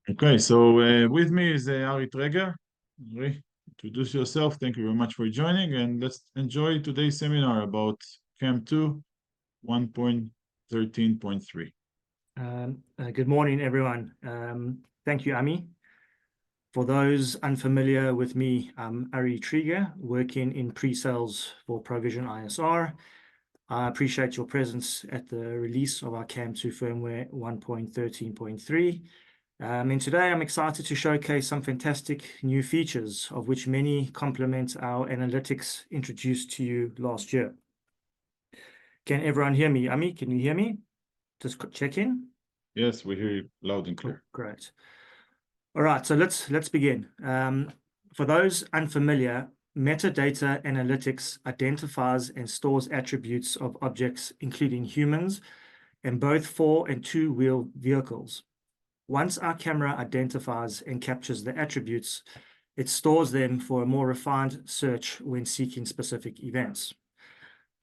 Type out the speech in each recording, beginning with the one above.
Okay, so with me is Ari Treger. Ari, introduce yourself. Thank you very much for joining, and let's enjoy today's seminar about CAM 2 1.13.3. Good morning, everyone. Thank you, Ami. For those unfamiliar with me, I'm Ari Treger, working in pre-sales for Provision ISR. I appreciate your presence at the release of our CAM2 firmware 1.13.3. And today I'm excited to showcase some fantastic new features, of which many complement our analytics introduced to you last year. Can everyone hear me? Ami, can you hear me? Just check in. Yes, we hear you loud and clear. Cool, great. All right, so let's begin. For those unfamiliar, metadata analytics identifies and stores attributes of objects, including humans, and both 4- and 2-wheel vehicles. Once our camera identifies and captures the attributes, it stores them for a more refined search when seeking specific events.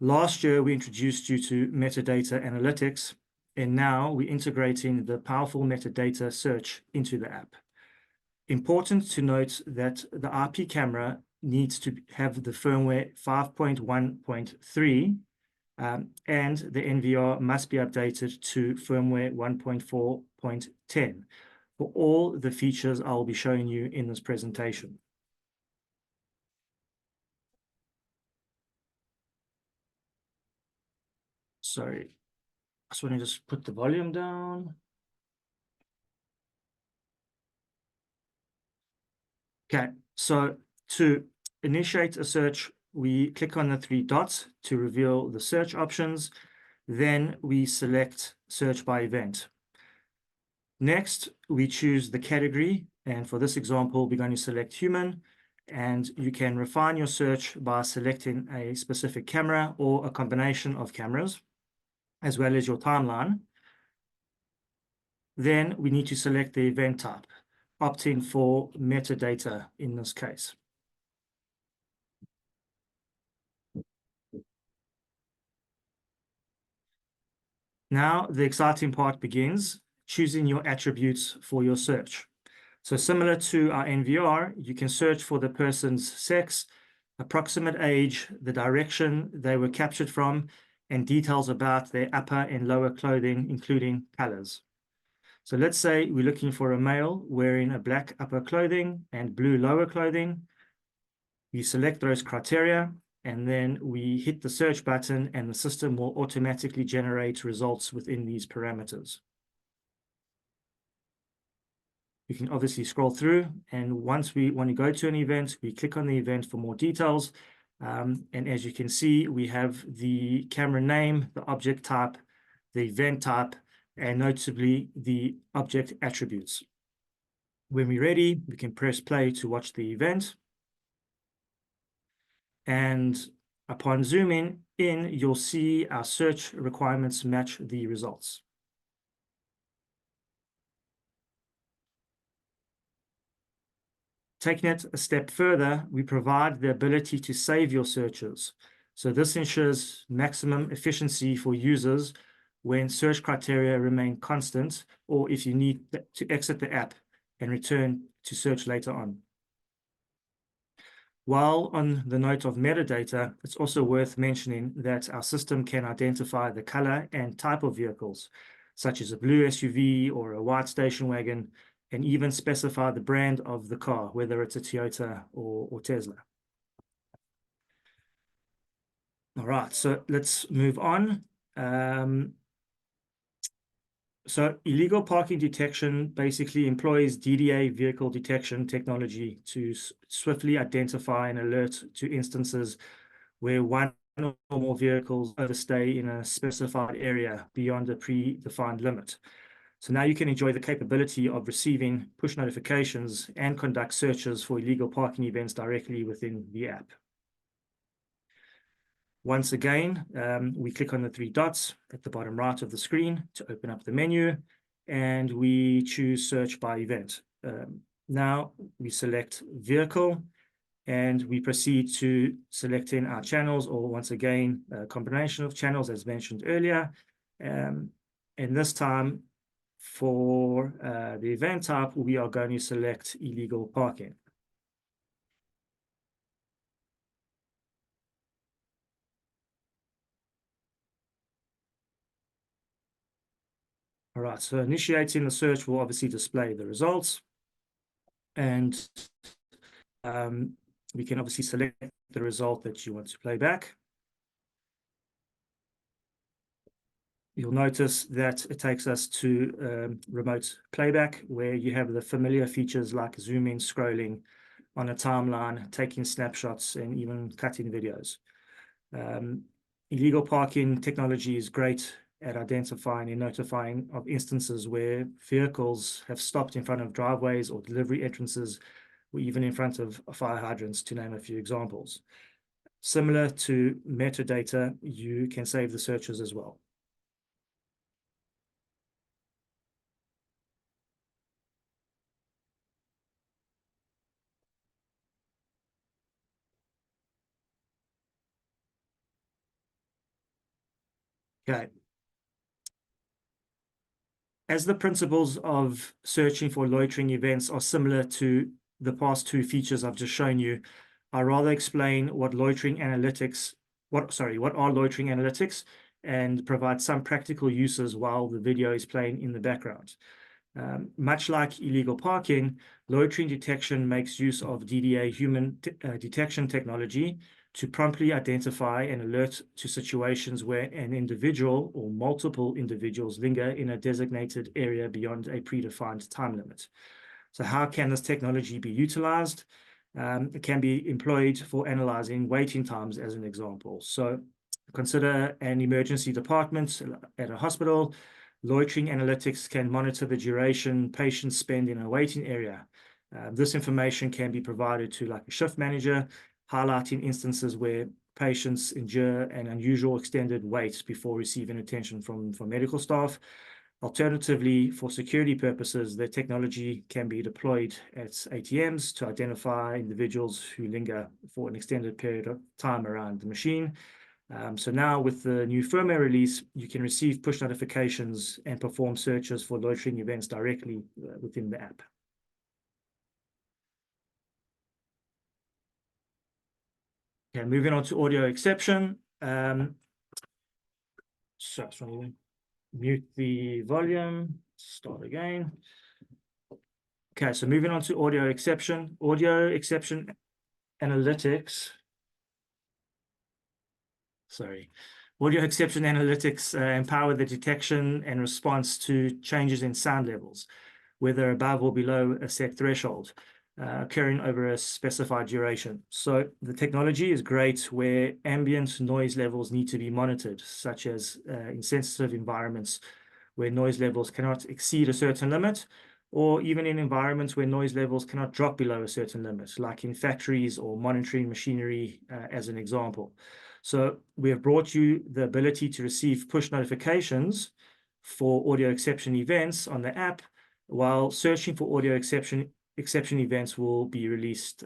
Last year, we introduced you to metadata analytics, and now we're integrating the powerful metadata search into the app. Important to note that the IP camera needs to have the firmware 5.1.3 and the NVR must be updated to firmware 1.4.10 for all the features I'll be showing you in this presentation. Sorry, I just want to put the volume down. Okay, so to initiate a search, we click on the 3 dots to reveal the search options. Then we select search by event. Next, we choose the category. And for this example, we're going to select human. And you can refine your search by selecting a specific camera or a combination of cameras, as well as your timeline. Then we need to select the event type, opting for metadata in this case. Now the exciting part begins, choosing your attributes for your search. So similar to our NVR, you can search for the person's sex, approximate age, the direction they were captured from, and details about their upper and lower clothing, including colors. So let's say we're looking for a male wearing a black upper clothing and blue lower clothing. You select those criteria, and then we hit the search button, and the system will automatically generate results within these parameters. You can obviously scroll through, and once we want to go to an event, we click on the event for more details. And as you can see, we have the camera name, the object type, the event type, and notably the object attributes. When we're ready, we can press play to watch the event. And upon zooming in, you'll see our search requirements match the results. Taking it a step further, we provide the ability to save your searches. So this ensures maximum efficiency for users when search criteria remain constant, or if you need to exit the app and return to search later on. While on the note of metadata, it's also worth mentioning that our system can identify the color and type of vehicles, such as a blue SUV or a white station wagon, and even specify the brand of the car, whether it's a Toyota or Tesla. All right, so let's move on. So illegal parking detection basically employs DDA vehicle detection technology to swiftly identify and alert to instances where one or more vehicles overstay in a specified area beyond a predefined limit. So now you can enjoy the capability of receiving push notifications and conduct searches for illegal parking events directly within the app. Once again, we click on the 3 dots at the bottom right of the screen to open up the menu, and we choose search by event. Now we select vehicle, and we proceed to selecting our channels, or once again, a combination of channels as mentioned earlier. And this time, For the event type, we are going to select illegal parking. All right, so initiating the search will obviously display the results, and we can obviously select the result that you want to play back. You'll notice that it takes us to remote playback, where you have the familiar features like zoom in, scrolling on a timeline, taking snapshots, and even cutting videos. Illegal parking technology is great at identifying and notifying of instances where vehicles have stopped in front of driveways or delivery entrances, or even in front of fire hydrants, to name a few examples. Similar to metadata, you can save the searches as well. Okay. As the principles of searching for loitering events are similar to the past two features I've just shown you, I'll rather explain what are loitering analytics, and provide some practical uses while the video is playing in the background. Much like illegal parking, loitering detection makes use of DDA human detection technology to promptly identify and alert to situations where an individual or multiple individuals linger in a designated area beyond a predefined time limit. So how can this technology be utilized? It can be employed for analyzing waiting times, as an example. So consider an emergency department at a hospital. Loitering analytics can monitor the duration patients spend in a waiting area. This information can be provided to like a shift manager, highlighting instances where patients endure an unusual extended wait before receiving attention from medical staff. Alternatively, for security purposes, the technology can be deployed at ATMs to identify individuals who linger for an extended period of time around the machine. So now with the new firmware release, you can receive push notifications and perform searches for loitering events directly within the app. Okay, moving on to audio exception. So mute the volume, start again. Okay, so moving on to audio exception. Audio exception analytics. Audio exception analytics empower the detection and response to changes in sound levels, whether above or below a set threshold, occurring over a specified duration. So the technology is great where ambient noise levels need to be monitored, such as in sensitive environments where noise levels cannot exceed a certain limit, or even in environments where noise levels cannot drop below a certain limit, like in factories or monitoring machinery, as an example. So we have brought you the ability to receive push notifications for audio exception events on the app, while searching for audio exception events will be released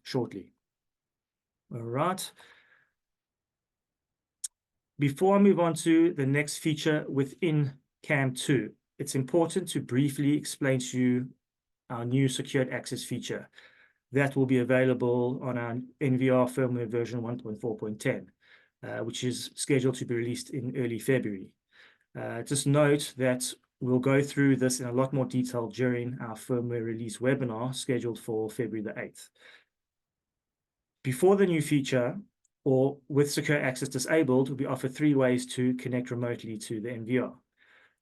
shortly. All right. Before I move on to the next feature within CAM2, it's important to briefly explain to you our new secured access feature that will be available on our NVR firmware version 1.4.10, which is scheduled to be released in early February. Just note that we'll go through this in a lot more detail during our firmware release webinar scheduled for February the 8th. Before the new feature, or with secure access disabled, we offer three ways to connect remotely to the NVR.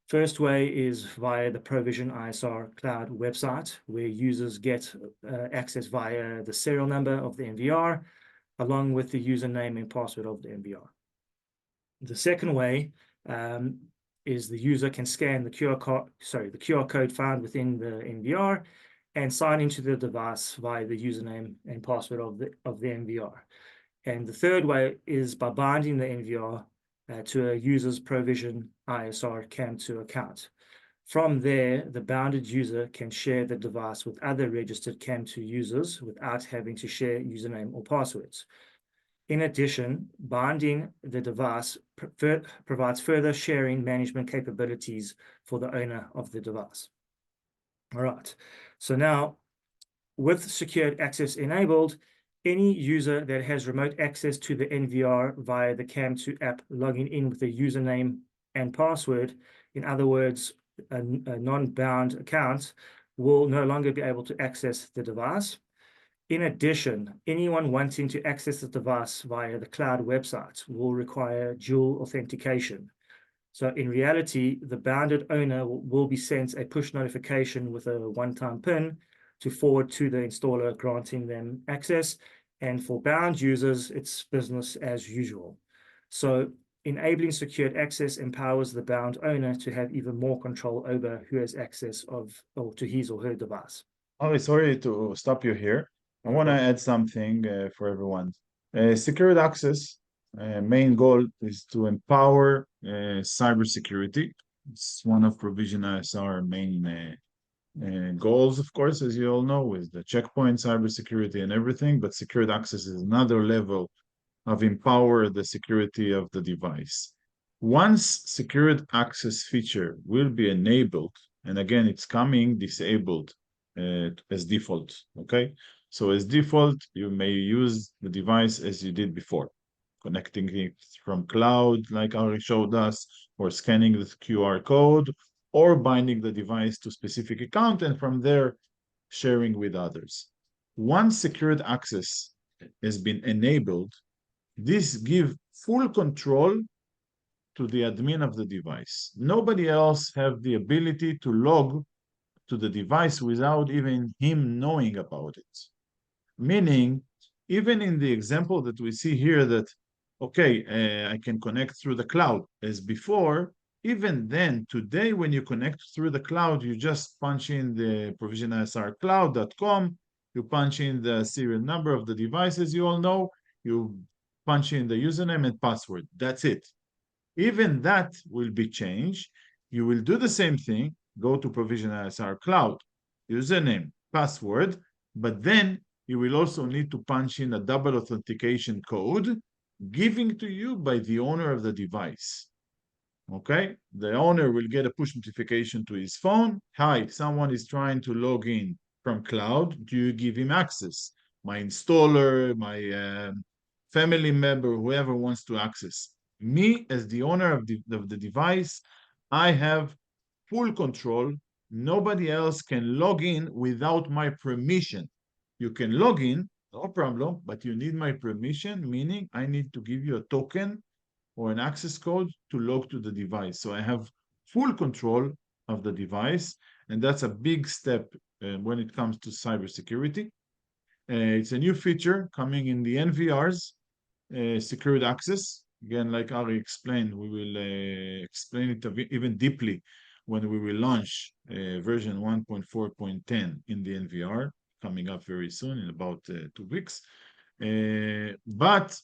First way is via the Provision ISR Cloud website, where users get access via the serial number of the NVR, along with the username and password of the NVR. The second way is the user can scan the QR code found within the NVR and sign into the device via the username and password of the NVR. And the third way is by binding the NVR to a user's Provision ISR CAM2 account. From there, the bounded user can share the device with other registered CAM2 users without having to share username or passwords. In addition, binding the device provides further sharing management capabilities for the owner of the device. All right, so now with secured access enabled, any user that has remote access to the NVR via the Cam2 app logging in with a username and password, in other words, a non-bound account, will no longer be able to access the device. In addition, anyone wanting to access the device via the cloud website will require dual authentication. So in reality, the bounded owner will be sent a push notification with a one-time PIN to forward to the installer, granting them access. And for bound users, it's business as usual. So enabling secured access empowers the bound owner to have even more control over who has access to his or her device. Oh, sorry to stop you here. I want to Okay. add something for everyone. Secured access main goal is to empower cybersecurity. It's one of Provision ISR main goals, of course, as you all know, with the checkpoint, cybersecurity, and everything. But secured access is another level of empower the security of the device. Once secured access feature will be enabled, and again, it's coming disabled as default, okay? So as default, you may use the device as you did before, connecting it from cloud, like Ari showed us, or scanning the QR code, or binding the device to specific account, and from there, sharing with others. Once secured access has been enabled, this gives full control to the admin of the device. Nobody else have the ability to log to the device without even him knowing about it. Meaning, even in the example that we see here that, okay, I can connect through the cloud as before, even then, today, when you connect through the cloud, you just punch in the provisionisrcloud.com, you punch in the serial number of the devices you all know, you punch in the username and password. That's it. Even that will be changed. You will do the same thing, go to Provision ISR Cloud, username, password, but then you will also need to punch in a double authentication code given to you by the owner of the device. Okay, the owner will get a push notification to his phone. Hi, someone is trying to log in from cloud. Do you give him access? My installer, my family member, whoever wants to access. Me, as the owner of the device, I have full control. Nobody else can log in without my permission. You can log in, no problem, but you need my permission, meaning I need to give you a token or an access code to log to the device. So I have full control of the device, and that's a big step when it comes to cybersecurity. It's a new feature coming in the NVRs, secured access. Again, like Ari explained, we will explain it even deeply when we will launch version 1.4.10 in the NVR, coming up very soon in about 2 weeks. But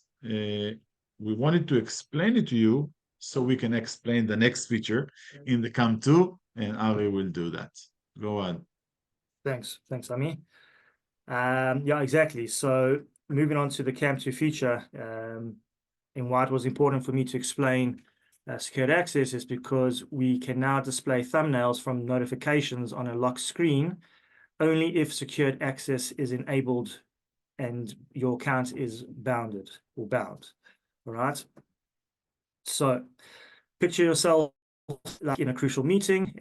we wanted to explain it to you so we can explain the next feature in the Cam2, and Ari will do that. Go on. Thanks, Ami. Yeah, exactly. So moving on to the Cam2 feature, and why it was important for me to explain secured access is because we can now display thumbnails from notifications on a lock screen only if secured access is enabled and your account is bounded or bound. All right. So picture yourself like in a crucial meeting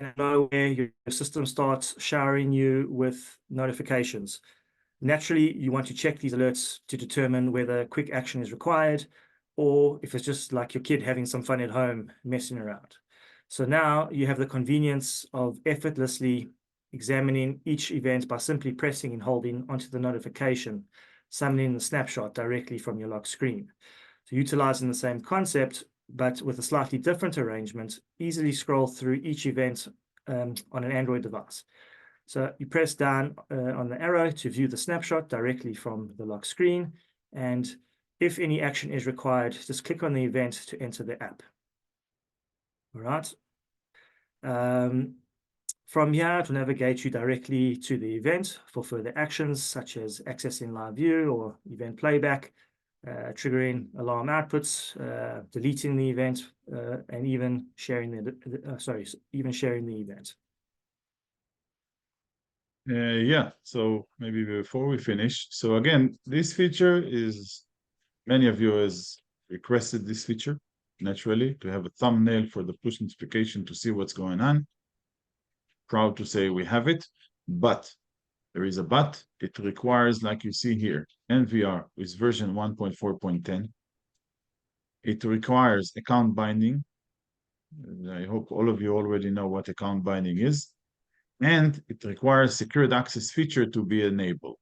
and where your system starts showering you with notifications. Naturally, you want to check these alerts to determine whether quick action is required or if it's just like your kid having some fun at home messing around. So now you have the convenience of effortlessly examining each event by simply pressing and holding onto the notification, summoning the snapshot directly from your lock screen. So utilizing the same concept, but with a slightly different arrangement, easily scroll through each event on an Android device. So you press down on the arrow to view the snapshot directly from the lock screen. And if any action is required, just click on the event to enter the app. All right. From here, it will navigate you directly to the event for further actions, such as accessing live view or event playback. triggering alarm outputs, deleting the event, and even sharing even sharing the event. Yeah, so maybe before we finish, so again, this feature is, many of you has requested this feature, naturally, to have a thumbnail for the push notification to see what's going on. Proud to say we have it, but there is a but. It requires, like you see here, NVR with version 1.4.10. It requires account binding. I hope all of you already know what account binding is. And it requires secured access feature to be enabled.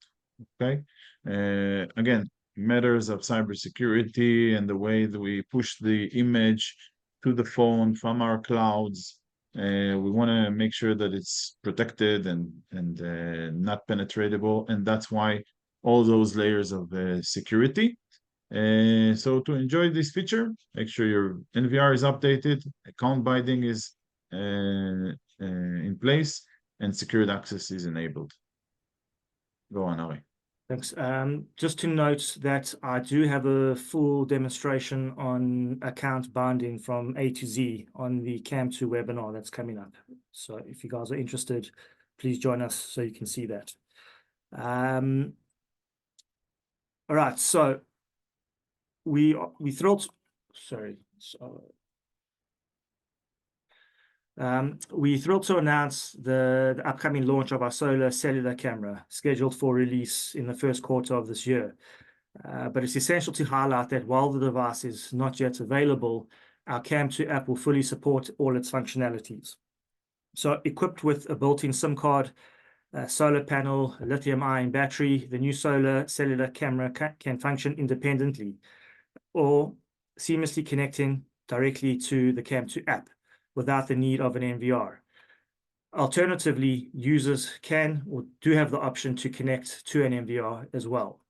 Okay. Again, matters of cybersecurity and the way that we push the image to the phone from our clouds. We want to make sure that it's protected and not penetratable, and that's why all those layers of security. So to enjoy this feature, make sure your NVR is updated, account binding is in place, and secured access is enabled. Go on, Ari. Thanks. Just to note that I do have a full demonstration on account binding from A to Z on the CAM2 webinar that's coming up. So if you guys are interested, please join us so you can see that. All right, so we thrilled. We're thrilled to announce the upcoming launch of our solar cellular camera, scheduled for release in the first quarter of this year. But it's essential to highlight that while the device is not yet available, our CAM2 app will fully support all its functionalities. So equipped with a built-in SIM card, solar panel, a lithium-ion battery, the new solar cellular camera can function independently or seamlessly connecting directly to the CAM2 app without the need of an NVR. Alternatively, users can or do have the option to connect to an NVR as well.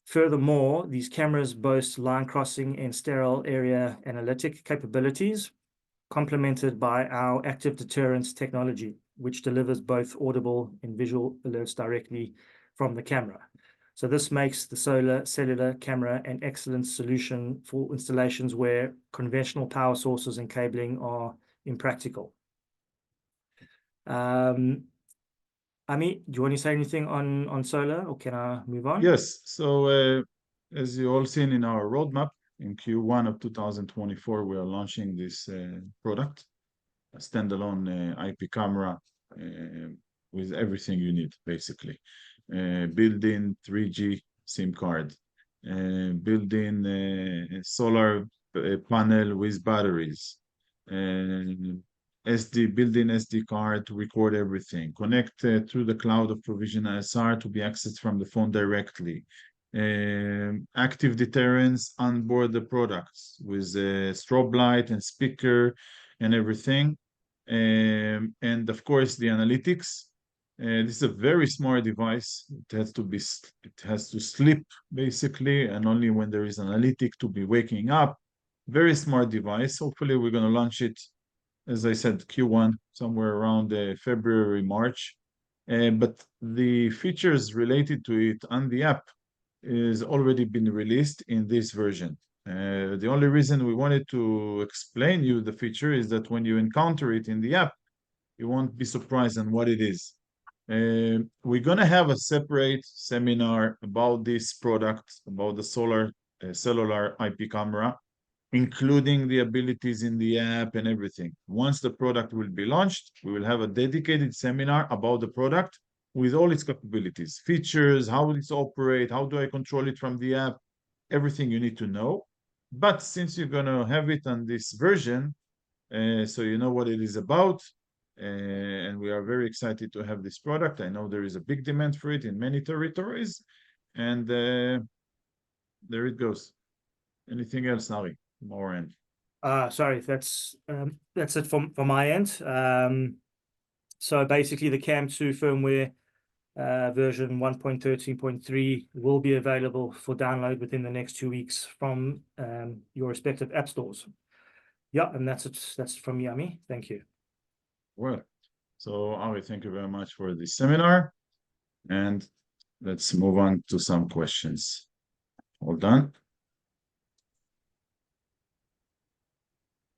Furthermore, these cameras boast line crossing and sterile area analytic capabilities, complemented by our active deterrence technology, which delivers both audible and visual alerts directly from the camera. So this makes the solar cellular camera an excellent solution for installations where conventional power sources and cabling are impractical. Ami, do you want to say anything on solar, or can I move on? Yes. So as you all seen in our roadmap, in Q1 of 2024, we are launching this product, a standalone IP camera with everything you need, basically. Built-in 3G SIM card, built-in solar panel with batteries, built-in SD card to record everything, connect through the cloud of Provision ISR to be accessed from the phone directly. Active deterrence on board the products with a strobe light and speaker and everything. And of course, the analytics. This is a very smart device. It has to sleep basically, and only when there is analytic to be waking up. Very smart device. Hopefully, we're going to launch it, as I said, Q1, somewhere around February, March. But the features related to it on the app is already been released in this version. The only reason we wanted to explain you the feature is that when you encounter it in the app, you won't be surprised on what it is. We're going to have a separate seminar about this product, about the cellular IP camera, including the abilities in the app and everything. Once the product will be launched, we will have a dedicated seminar about the product with all its capabilities, features, how it operates, how do I control it from the app, everything you need to know. But since you're going to have it on this version, so you know what it is about, and we are very excited to have this product. I know there is a big demand for it in many territories, and there it goes. Anything else, Nari, from our end? Sorry, that's it from my end. So basically, the CAM2 firmware version 1.13.3 will be available for download within the next 2 weeks from your respective app stores. Yeah, and that's it. That's from me, Ami. Thank you. Well, so Ari, thank you very much for this seminar, and let's move on to some questions. All done.